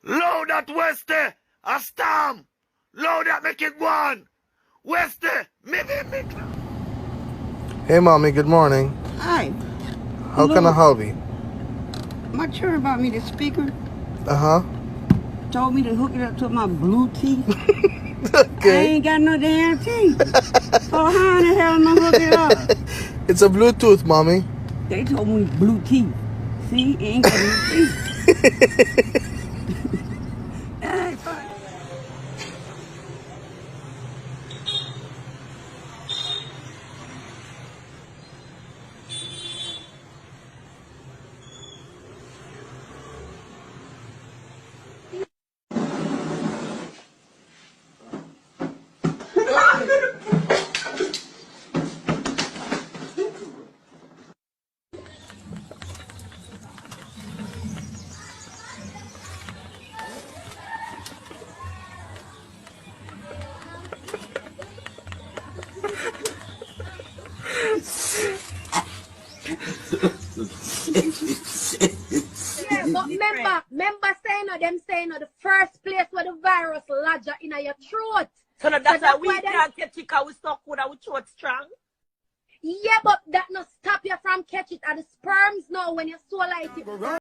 Loud that Westy, a storm. Loud that make it one. Westy, me. Hey, Mommy, good morning. Hi. How can I help you? My children bought me the speaker. Uh-huh. Told me to hook it up to my Bluetooth. I Okay. ain't got no damn teeth. So how in the hell am I hook it up? It's a Bluetooth, Mommy. They told me Bluetooth. See, ain't got no teeth. That ain't funny. Yeah, but remember saying them saying the first place where the virus lodger in your throat. So that's why we why can't get it because we stuck with our throat strong. Yeah, but that not stop you from catch it at the sperms now when you swallow it.